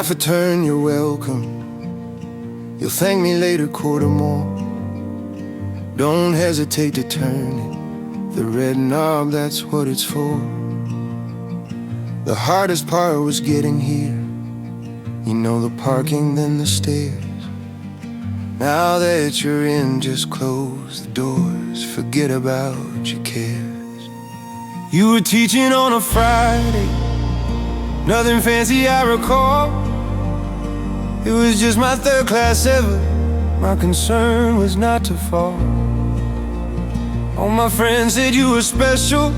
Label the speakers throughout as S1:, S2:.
S1: half a turn, you're welcome. You'll thank me later, quarter more. Don't hesitate to turn it. The red knob, that's what it's for. The hardest part was getting here. You know, the parking, then the stairs. Now that you're in, just close the doors. Forget about your cares. You were teaching on a Friday, nothing fancy I recall. It was just my third class ever. My concern was not to fall. All my friends said you were special.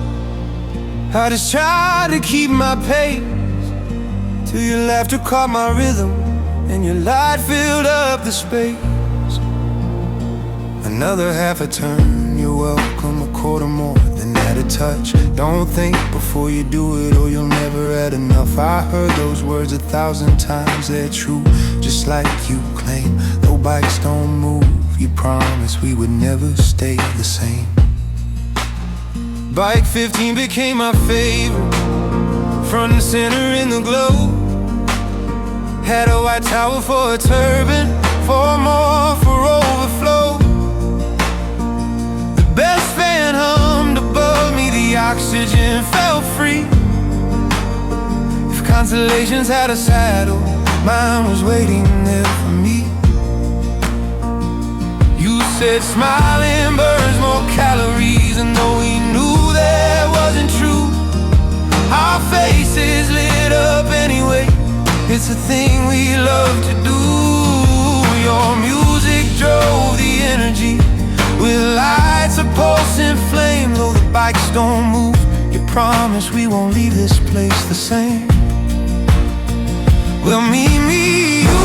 S1: I just tried to keep my pace, till your laughter caught my rhythm and your light filled up the space. Another half a turn, you're welcome. A quarter more than that, a touch. Don't think before you do it, or you'll never add enough. I heard those words 1,000 times, they're true, just like you claim. Though bikes don't move, you promised we would never stay the same. Bike 15 became my favorite, front and center in the glow. Had a white towel for a turban, 4 more for overflow. The best fan hummed above me, the oxygen felt free. If Constellations had a saddle, mine was waiting there for me. You said smiling burns more calories, and though we knew that wasn't true, our faces lit up anyway. It's a thing we love to do. Your music drove the energy, with lights a pulsing flame. Though the bikes don't move, you promise we won't leave this place the same. Well, me, you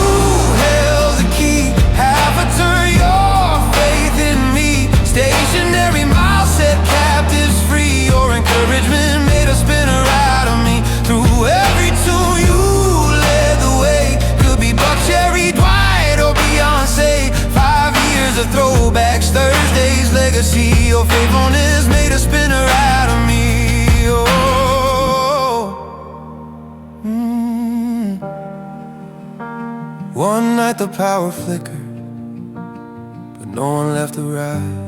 S1: held the key. Half a turn, your faith in me. Stationary miles set captives free. Your encouragement made a spinner out of me. Through every tune you led the way. Could be Buck Cherry, Dwight, or Beyonce. 5 years of throwbacks, Thursday's legacy. Your faithfulness made a spinner out of me. One night the power flickered, but no one left to ride.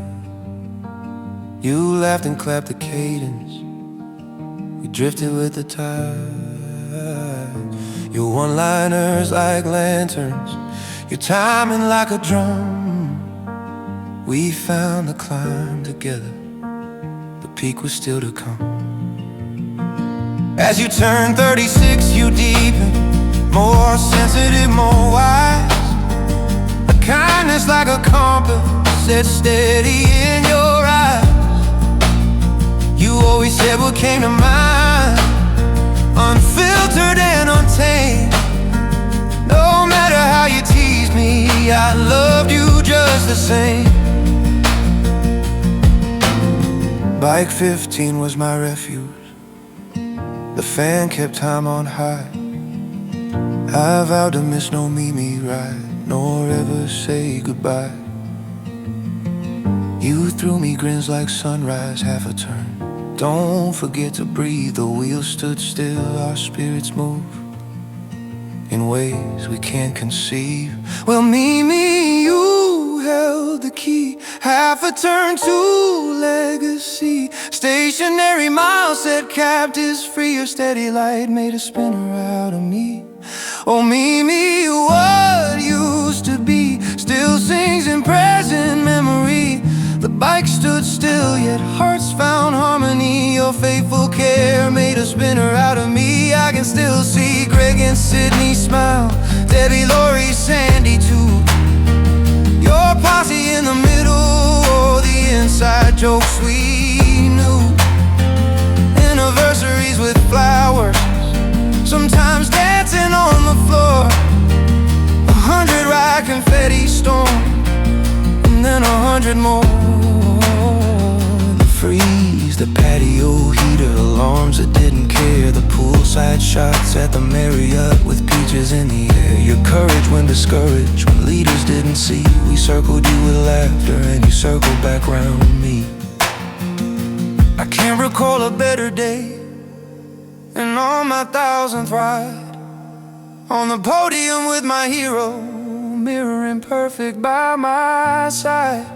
S1: You laughed and clapped the cadence, we drifted with the tide. Your one-liners like lanterns, your timing like a drum. We found the climb together, the peak was still to come. As you turned 36, you deepened, more sensitive, more wise. A kindness like a compass set steady in your eyes. You always said what came to mind, unfiltered and untamed. No matter how you teased me, I loved you just the same. Bike 15 was my refuge, the fan kept time on high. I vowed to miss no Mimi ride, nor ever say goodbye. You threw me grins like sunrise, half a turn. Don't forget to breathe, the wheels stood still, our spirits move in ways we can't conceive. Well, Mimi, you held the key. Half a turn to legacy. Stationary miles set captives free. Your steady light made a spinner out of me. Oh, Mimi, what used to be still sings in present memory. The bike stood still, yet hearts found harmony. Your faithful care made a spinner out of me. I can still see Greg and Sydney smile, Debbie, Lori, Sandy too. Your posse in the middle, the inside jokes we knew. Anniversaries with flowers, sometimes dancing on the floor. 100 ride confetti storm, and then 100 more. The freeze, the patio heater, alarms that didn't care. The poolside shots at the Marriott with peaches in the air. Your courage when discouraged, when leaders didn't see. We circled you with laughter and you circled back round me. I can't recall a better day, and on my 1000th ride, On the podium with my hero, mirroring perfect by my side.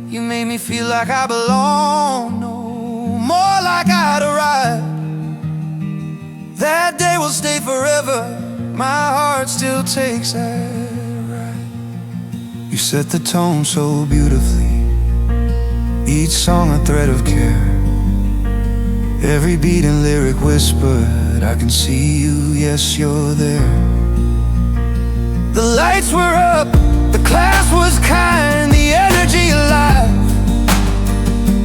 S1: You made me feel like I belong, no more like I'd arrived. That day will stay forever, my heart still takes that ride. You set the tone so beautifully, each song a thread of care. Every beat and lyric whispered, I can see you, yes you're there. The lights were up, the class was kind, the energy alive.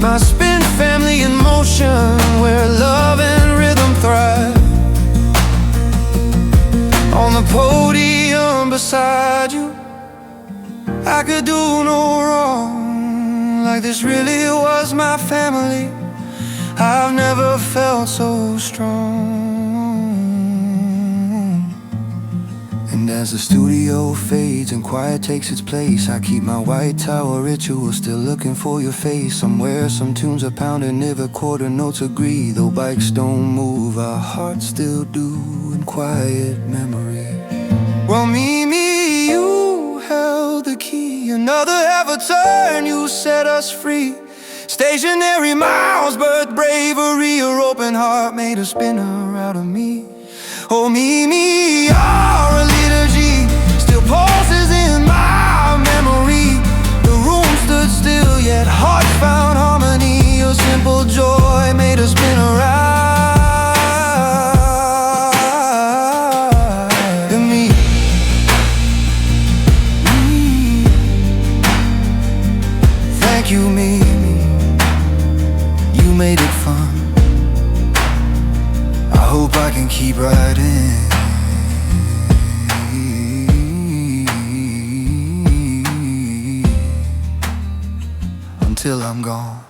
S1: My spin family in motion, where love and rhythm thrive. On the podium beside you, I could do no wrong. Like this really was my family, I've never felt so strong. And as the studio fades and quiet takes its place, I keep my white tower ritual, still looking for your face. Somewhere some tunes are pounding, never quarter notes agree. Though bikes don't move, our hearts still do in quiet memory. Well, me, you held the key. Another ever turn, you set us free. Stationary miles birthed bravery. Your open heart made a spinner out of me. Oh, me, you're a liturgy, still pulses in my memory. The room stood still, yet hearts found harmony. Your simple joy made a spinner out of me. Thank you, me. You made it fun. I hope I can keep riding until I'm gone.